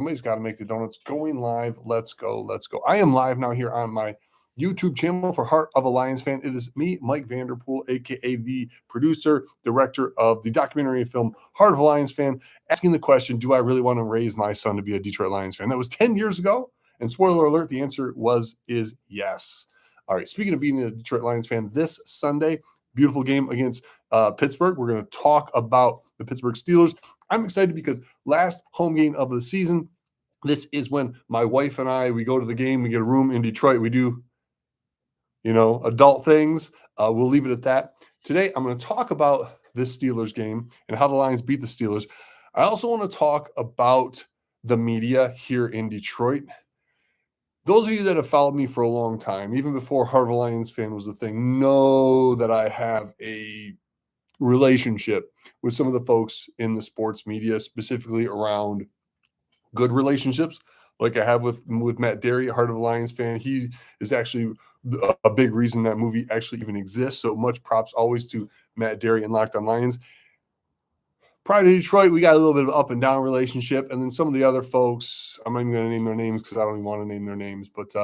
Somebody's got to make the donuts. Going live. Let's go. Let's go. I am live now here on my YouTube channel for Heart of a Lions Fan. It is me, Mike Vanderpool, aka the producer, director of the documentary film Heart of a Lions Fan, asking the question, do I really want to raise my son to be a Detroit Lions fan? That was 10 years ago. And spoiler alert, the answer is yes. All right, speaking of being a Detroit Lions fan, this Sunday, beautiful game against Pittsburgh. We're going to talk about the Pittsburgh Steelers. I'm excited because last home game of the season, this is when my wife and I, we go to the game, we get a room in Detroit, we do, adult things. We'll leave it at that. Today, I'm going to talk about this Steelers game and how the Lions beat the Steelers. I also want to talk about the media here in Detroit. Those of you that have followed me for a long time, even before Heart of a Lions Fan was a thing, know that I have a relationship with some of the folks in the sports media, specifically around good relationships, like I have with Matt Derry, Heart of a Lions Fan. He is actually a big reason that movie actually even exists. So much props always to Matt Derry and Locked on Lions. Prior to Detroit, we got a little bit of up and down relationship. And then some of the other folks, I'm not even going to name their names because I don't even want to name their names, but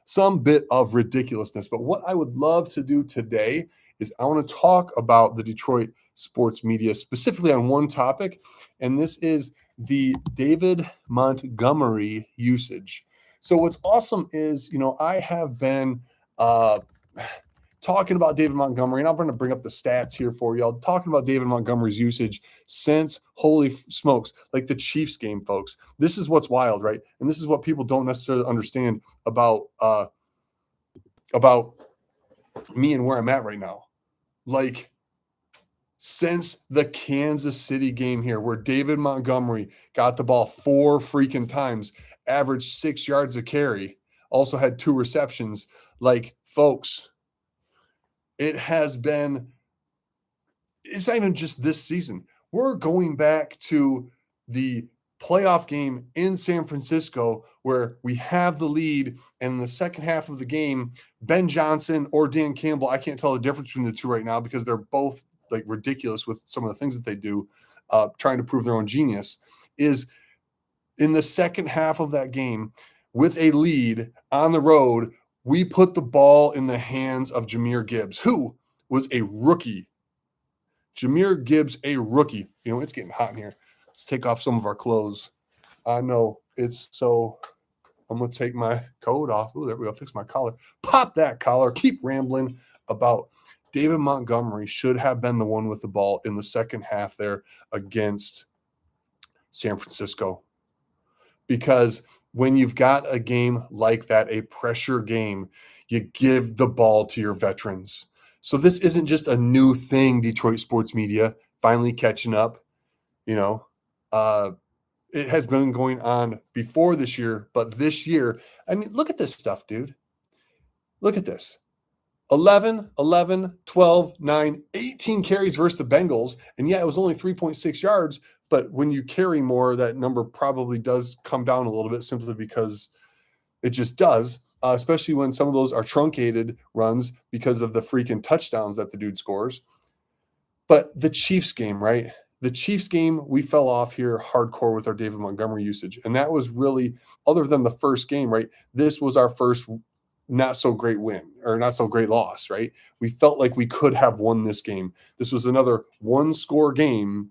some bit of ridiculousness. But what I would love to do today is I want to talk about the Detroit sports media, specifically on one topic, and this is the David Montgomery usage. So what's awesome is, I have been talking about David Montgomery, and I'm going to bring up the stats here for y'all, talking about David Montgomery's usage since, holy smokes, like the Chiefs game, folks. This is what's wild, right? And this is what people don't necessarily understand about me and where I'm at right now. Like, since the Kansas City game here, where David Montgomery got the ball 4 freaking times, averaged 6 yards a carry, also had 2 receptions, like, folks, it's not even just this season. We're going back to the playoff game in San Francisco where we have the lead, and in the second half of the game, Ben Johnson or Dan Campbell, I can't tell the difference between the two right now because they're both like ridiculous with some of the things that they do, trying to prove their own genius, is in the second half of that game with a lead on the road, we put the ball in the hands of Jahmyr Gibbs, who was a rookie. Jahmyr Gibbs, a rookie. It's getting hot in here. Let's take off some of our clothes. I know it's so. I'm going to take my coat off. Oh, there we go. Fix my collar. Pop that collar. Keep rambling about David Montgomery should have been the one with the ball in the second half there against San Francisco. Because when you've got a game like that, a pressure game, you give the ball to your veterans. So this isn't just a new thing, Detroit sports media finally catching up. It has been going on before this year, but this year, I mean, look at this stuff, dude. Look at this. 11, 12, 9, 18 carries versus the Bengals. And yeah, it was only 3.6 yards, but when you carry more, that number probably does come down a little bit simply because it just does, especially when some of those are truncated runs because of the freaking touchdowns that the dude scores. But the Chiefs game, right? The Chiefs game, we fell off here hardcore with our David Montgomery usage. And that was really, other than the first game, right? This was our first not so great win or not so great loss, right? We felt like we could have won this game. This was another 1-score game.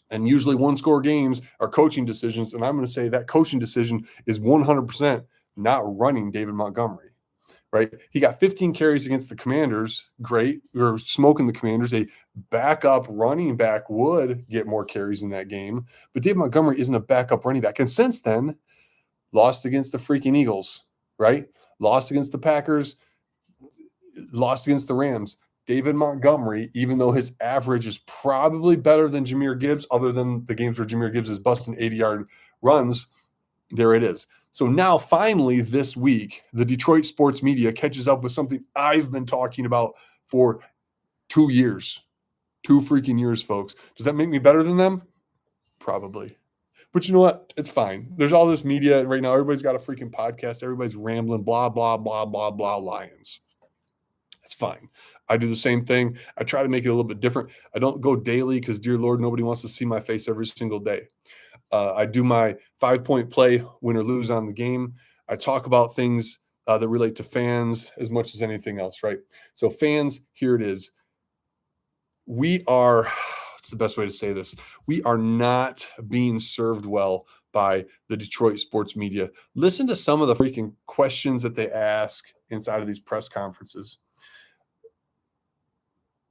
And usually 1-score games are coaching decisions. And I'm going to say that coaching decision is 100% not running David Montgomery, right? He got 15 carries against the Commanders. Great. We were smoking the Commanders. A backup running back would get more carries in that game. But David Montgomery isn't a backup running back. And since then, lost against the freaking Eagles, right? Lost against the Packers, lost against the Rams. David Montgomery, even though his average is probably better than Jahmyr Gibbs, other than the games where Jahmyr Gibbs is busting 80-yard runs, there it is. So now, finally, this week, the Detroit sports media catches up with something I've been talking about for 2 years. 2 freaking years, folks. Does that make me better than them? Probably. But you know what? It's fine. There's all this media right now. Everybody's got a freaking podcast. Everybody's rambling, blah, blah, blah, blah, blah, Lions. It's fine. I do the same thing. I try to make it a little bit different. I don't go daily because, dear Lord, nobody wants to see my face every single day. I do my 5-point play, win or lose on the game. I talk about things that relate to fans as much as anything else, right? So, fans, here it is. We are, what's the best way to say this? We are not being served well by the Detroit sports media. Listen to some of the freaking questions that they ask inside of these press conferences.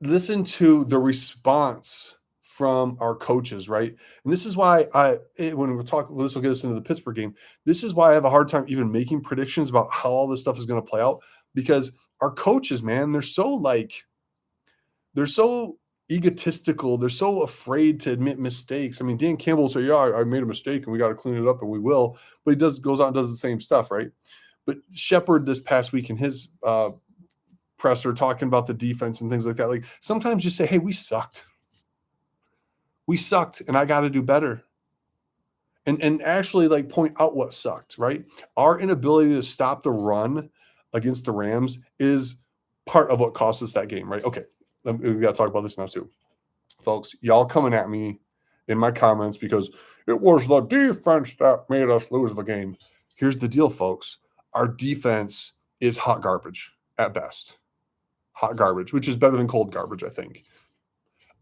Listen to the response from our coaches, right? And this is why when we're talking, this will get us into the Pittsburgh game. This is why I have a hard time even making predictions about how all this stuff is going to play out, because our coaches, man, they're so egotistical. They're so afraid to admit mistakes. I mean, Dan Campbell will say, yeah, I made a mistake and we got to clean it up, and we will. But he goes out and does the same stuff, right? But Shepard this past week in his presser talking about the defense and things like that, like sometimes just say, hey, we sucked. We sucked and I got to do better. And actually like point out what sucked, right? Our inability to stop the run against the Rams is part of what cost us that game, right? Okay. We got to talk about this now too. Folks, y'all coming at me in my comments because it was the defense that made us lose the game. Here's the deal, folks. Our defense is hot garbage at best. Hot garbage, which is better than cold garbage, I think.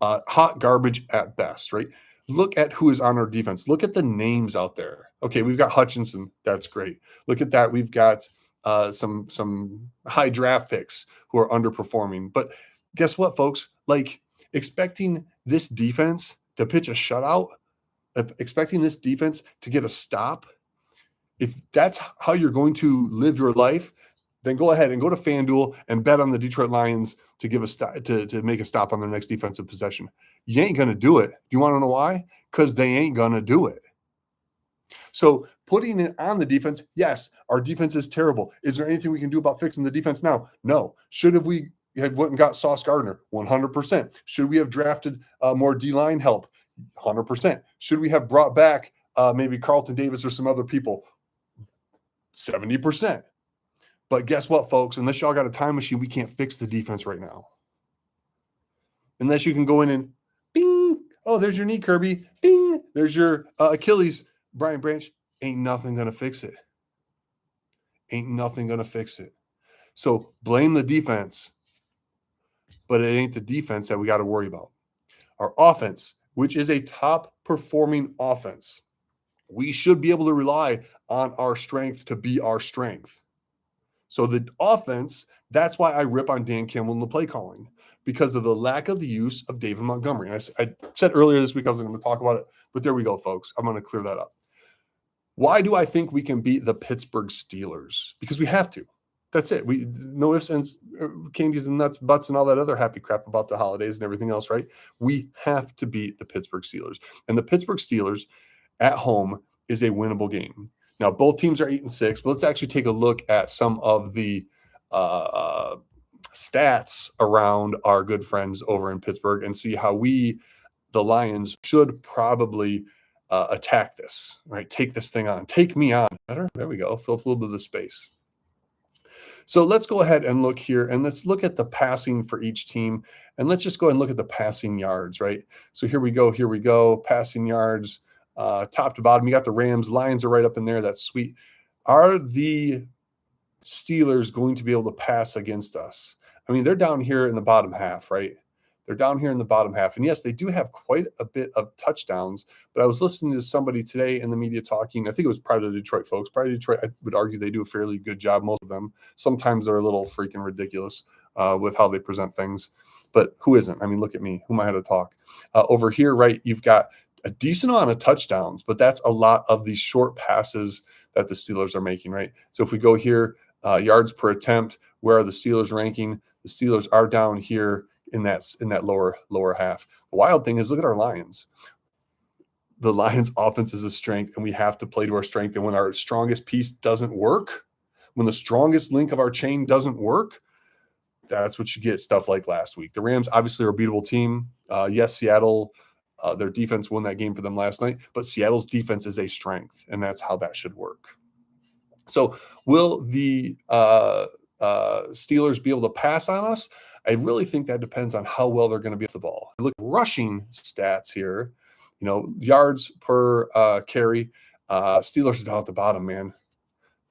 Hot garbage at best, right? Look at who is on our defense. Look at the names out there. Okay, we've got Hutchinson. That's great. Look at that. We've got some high draft picks who are underperforming. But guess what, folks? Like expecting this defense to pitch a shutout, expecting this defense to get a stop, if that's how you're going to live your life, then go ahead and go to FanDuel and bet on the Detroit Lions to give a to make a stop on their next defensive possession. You ain't going to do it. Do you want to know why? Because they ain't going to do it. So putting it on the defense, yes, our defense is terrible. Is there anything we can do about fixing the defense now? No. We have went and got Sauce Gardner? 100%. Should we have drafted more D-line help? 100%. Should we have brought back maybe Carlton Davis or some other people? 70%. But guess what, folks? Unless y'all got a time machine, we can't fix the defense right now. Unless you can go in and bing, oh, there's your knee, Kirby. Bing, there's your Achilles, Brian Branch. Ain't nothing going to fix it. Ain't nothing going to fix it. So blame the defense, but it ain't the defense that we got to worry about. Our offense, which is a top-performing offense, we should be able to rely on our strength to be our strength. So the offense, that's why I rip on Dan Campbell in the play calling, because of the lack of the use of David Montgomery. And I said earlier this week I was going to talk about it, but there we go, folks. I'm going to clear that up. Why do I think we can beat the Pittsburgh Steelers? Because we have to. That's it. We no ifs, ands, candies, and nuts, butts, and all that other happy crap about the holidays and everything else, right? We have to beat the Pittsburgh Steelers. And the Pittsburgh Steelers at home is a winnable game. Now, both teams are 8-6, but let's actually take a look at some of the stats around our good friends over in Pittsburgh and see how we, the Lions, should probably attack this, right? Take this thing on. Take me on. Better? There we go. Fill up a little bit of the space. So let's go ahead and look here, and let's look at the passing for each team, and let's just go ahead and look at the passing yards, right? So here we go, passing yards. Top to bottom, you got the Rams. Lions are right up in there. That's sweet. Are the Steelers going to be able to pass against us? I mean, they're down here in the bottom half, right? They're down here in the bottom half. And yes, they do have quite a bit of touchdowns, but I was listening to somebody today in the media talking, I think it was probably the Detroit folks. Probably Detroit, I would argue they do a fairly good job, most of them. Sometimes they're a little freaking ridiculous with how they present things, but who isn't? I mean, look at me. Who am I to talk? Over here, right, you've got a decent amount of touchdowns, but that's a lot of these short passes that the Steelers are making, right? So if we go here, yards per attempt, where are the Steelers ranking? The Steelers are down here in that lower half. The wild thing is, look at our Lions. The Lions offense is a strength, and we have to play to our strength. And when our strongest piece doesn't work, when the strongest link of our chain doesn't work, that's what you get, stuff like last week. The Rams obviously are a beatable team. Yes, Seattle, their defense won that game for them last night, but Seattle's defense is a strength, and that's how that should work. So will the Steelers be able to pass on us? I really think that depends on how well they're going to be at the ball. Look, rushing stats here. Yards per carry. Steelers are down at the bottom, man.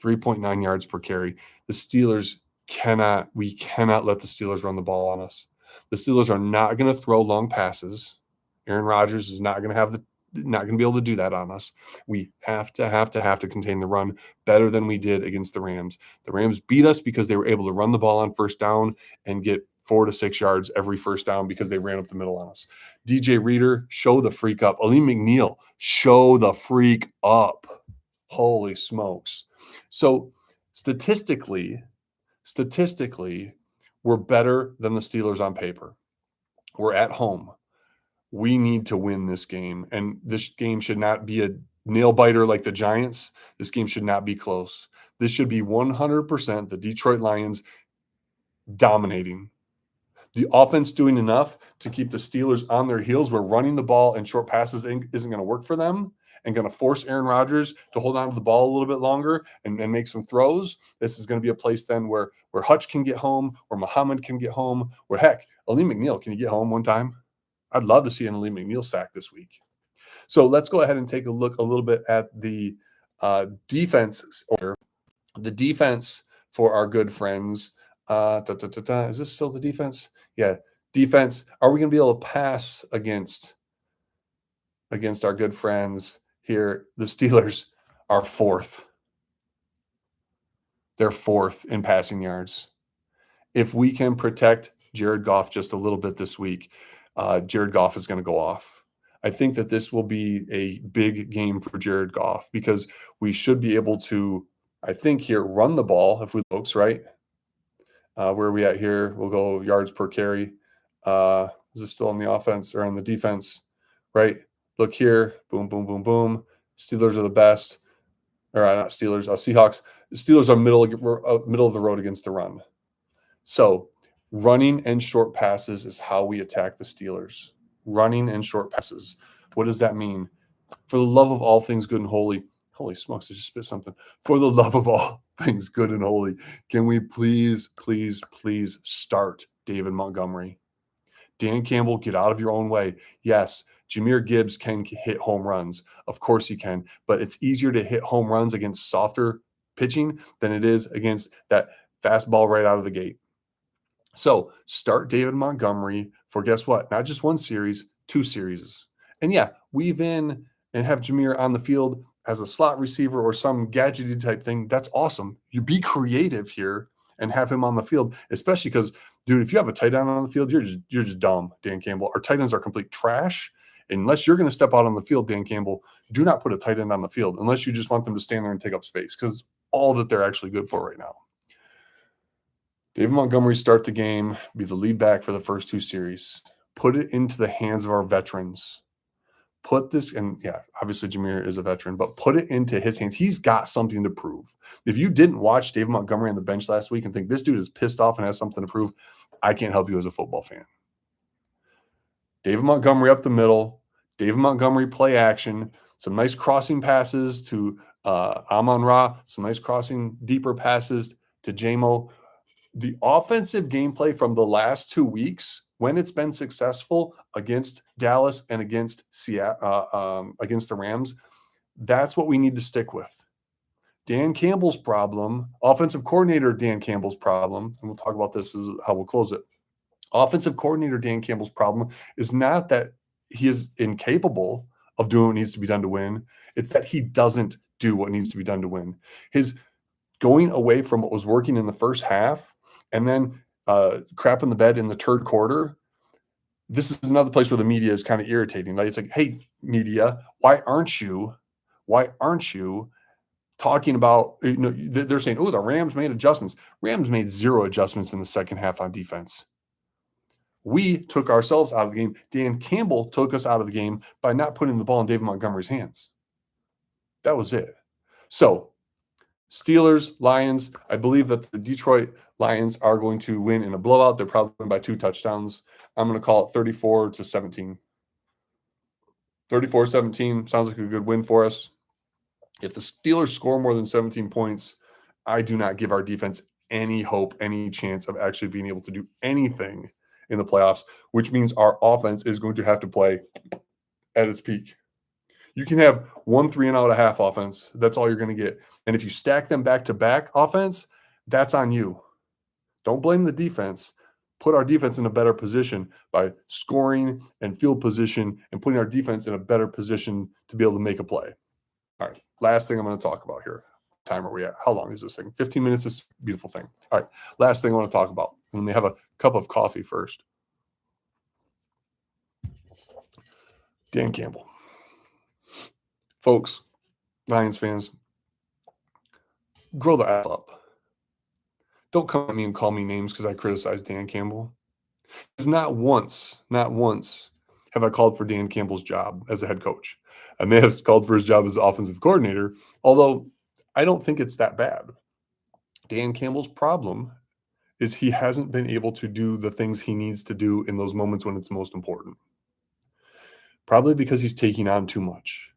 3.9 yards per carry. The Steelers we cannot let the Steelers run the ball on us. The Steelers are not going to throw long passes. Aaron Rodgers is not going to be able to do that on us. We have to contain the run better than we did against the Rams. The Rams beat us because they were able to run the ball on first down and get 4 to 6 yards every first down because they ran up the middle on us. DJ Reader, show the freak up. Aleem McNeil, show the freak up. Holy smokes. So statistically, we're better than the Steelers on paper. We're at home. We need to win this game. And this game should not be a nail biter like the Giants. This game should not be close. This should be 100% the Detroit Lions dominating. The offense doing enough to keep the Steelers on their heels where running the ball and short passes isn't going to work for them and going to force Aaron Rodgers to hold on to the ball a little bit longer and make some throws. This is going to be a place then where Hutch can get home, where Muhammad can get home, where, heck, Aleem McNeil, can you get home one time? I'd love to see an Aleem McNeil sack this week. So let's go ahead and take a look a little bit at the defense, or the defense for our good friends. Is this still the defense? Yeah, defense. Are we going to be able to pass against our good friends here? The Steelers are fourth. They're fourth in passing yards. If we can protect Jared Goff just a little bit this week, Jared Goff is going to go off. I think that this will be a big game for Jared Goff because we should be able to, I think here, run the ball if we folks, right? Where are we at here? We'll go yards per carry. Is this still on the offense or on the defense? Right? Look here. Boom, boom, boom, boom. Steelers are the best. Or not Steelers, Seahawks. The Steelers are middle of the road against the run. So running and short passes is how we attack the Steelers. Running and short passes. What does that mean? For the love of all things good and holy. Holy smokes, I just spit something. For the love of all things good and holy, can we please start David Montgomery? Dan Campbell, get out of your own way. Yes, Jahmyr Gibbs can hit home runs. Of course he can. But it's easier to hit home runs against softer pitching than it is against that fastball right out of the gate. So start David Montgomery for, guess what? Not just one series, 2 series. And yeah, weave in and have Jahmyr on the field as a slot receiver or some gadgety type thing. That's awesome. You be creative here and have him on the field, especially because, dude, if you have a tight end on the field, you're just dumb, Dan Campbell. Our tight ends are complete trash. Unless you're going to step out on the field, Dan Campbell, do not put a tight end on the field unless you just want them to stand there and take up space, because it's all that they're actually good for right now. David Montgomery, start the game, be the lead back for the first 2 series. Put it into the hands of our veterans. Put this, and yeah, obviously Jahmyr is a veteran, but put it into his hands. He's got something to prove. If you didn't watch David Montgomery on the bench last week and think this dude is pissed off and has something to prove, I can't help you as a football fan. David Montgomery up the middle. David Montgomery play action. Some nice crossing passes to Amon-Ra. Some nice crossing deeper passes to Jamo. The offensive gameplay from the last 2 weeks, when it's been successful against Dallas and against against the Rams, that's what we need to stick with. Dan Campbell's problem, offensive coordinator Dan Campbell's problem, and we'll talk about this as how we'll close it. Offensive coordinator Dan Campbell's problem is not that he is incapable of doing what needs to be done to win. It's that he doesn't do what needs to be done to win. His going away from what was working in the first half and then crap in the bed in the third quarter, this is another place where the media is kind of irritating. Like, it's like, hey, media, why aren't you talking about, they're saying, oh, the Rams made adjustments. Rams made 0 adjustments in the second half on defense. We took ourselves out of the game. Dan Campbell took us out of the game by not putting the ball in David Montgomery's hands. That was it. So, Steelers, Lions, I believe that the Detroit Lions are going to win in a blowout. They're probably win by 2 touchdowns. I'm going to call it 34-17. 34-17 sounds like a good win for us. If the Steelers score more than 17 points, I do not give our defense any hope, any chance of actually being able to do anything in the playoffs, which means our offense is going to have to play at its peak. You can have 1 3 and out a half offense. That's all you're going to get. And if you stack them back to back offense, that's on you. Don't blame the defense. Put our defense in a better position by scoring and field position and putting our defense in a better position to be able to make a play. All right. Last thing I'm going to talk about here. Time are we at? How long is this thing? 15 minutes, this beautiful thing. All right. Last thing I want to talk about. Let me have a cup of coffee first. Dan Campbell. Folks, Lions fans, grow the F up. Don't come at me and call me names because I criticize Dan Campbell. Because not once have I called for Dan Campbell's job as a head coach. I may have called for his job as offensive coordinator, although I don't think it's that bad. Dan Campbell's problem is he hasn't been able to do the things he needs to do in those moments when it's most important. Probably because he's taking on too much.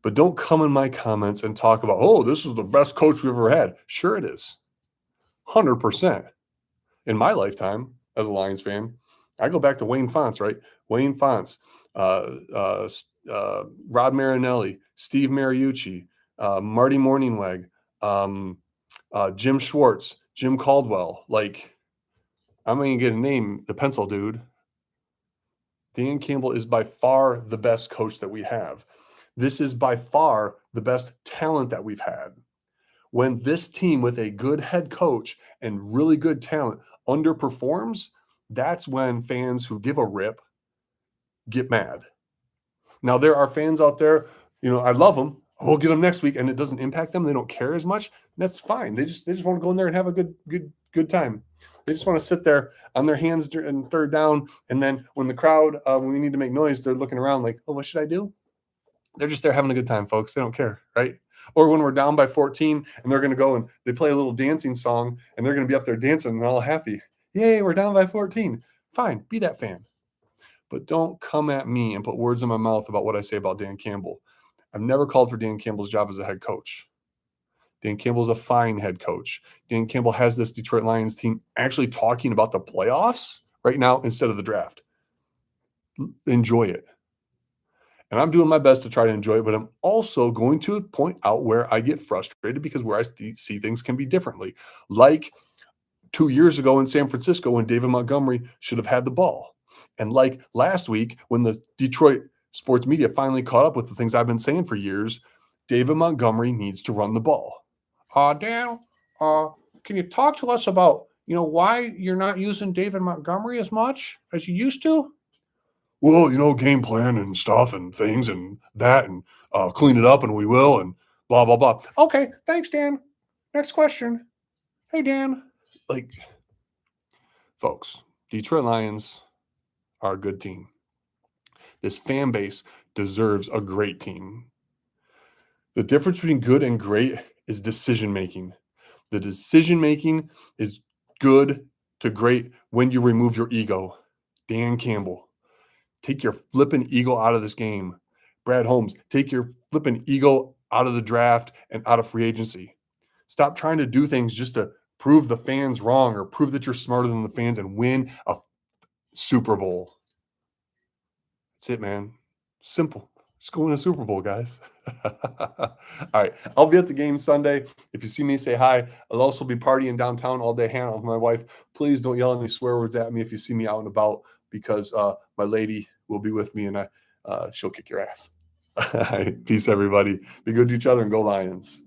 But don't come in my comments and talk about, oh, this is the best coach we've ever had. Sure it is. 100%. In my lifetime as a Lions fan, I go back to Wayne Fontes, right? Wayne Fontes, Rod Marinelli, Steve Mariucci, Marty Morningweg, Jim Schwartz, Jim Caldwell. Like, I'm going to get a name, the pencil dude. Dan Campbell is by far the best coach that we have. This is by far the best talent that we've had. When this team with a good head coach and really good talent underperforms, that's when fans who give a rip get mad. Now, there are fans out there, I love them. We'll get them next week, and it doesn't impact them. They don't care as much. That's fine. They just want to go in there and have a good time. They just want to sit there on their hands in third down, and then when the crowd, when we need to make noise, they're looking around like, oh, what should I do? They're just there having a good time, folks. They don't care, right? Or when we're down by 14 and they're going to go and they play a little dancing song and they're going to be up there dancing and all happy. Yay, we're down by 14. Fine, be that fan. But don't come at me and put words in my mouth about what I say about Dan Campbell. I've never called for Dan Campbell's job as a head coach. Dan Campbell is a fine head coach. Dan Campbell has this Detroit Lions team actually talking about the playoffs right now instead of the draft. Enjoy it. And I'm doing my best to try to enjoy it, but I'm also going to point out where I get frustrated because where I see things can be differently. Like 2 years ago in San Francisco when David Montgomery should have had the ball. And like last week when the Detroit sports media finally caught up with the things I've been saying for years, David Montgomery needs to run the ball. Dan, can you talk to us about, why you're not using David Montgomery as much as you used to? Well, game plan and stuff and things and that and clean it up and we will and blah, blah, blah. Okay, thanks, Dan. Next question. Hey, Dan. Like, folks, Detroit Lions are a good team. This fan base deserves a great team. The difference between good and great is decision-making. The decision-making is good to great when you remove your ego. Dan Campbell. Take your flipping ego out of this game. Brad Holmes, take your flipping ego out of the draft and out of free agency. Stop trying to do things just to prove the fans wrong or prove that you're smarter than the fans and win a Super Bowl. That's it, man. Simple. Just go win a Super Bowl, guys. All right. I'll be at the game Sunday. If you see me, say hi. I'll also be partying downtown all day, hanging out with my wife. Please don't yell any swear words at me if you see me out and about, because my lady will be with me and she'll kick your ass. All right. Peace, everybody. Be good to each other and go Lions.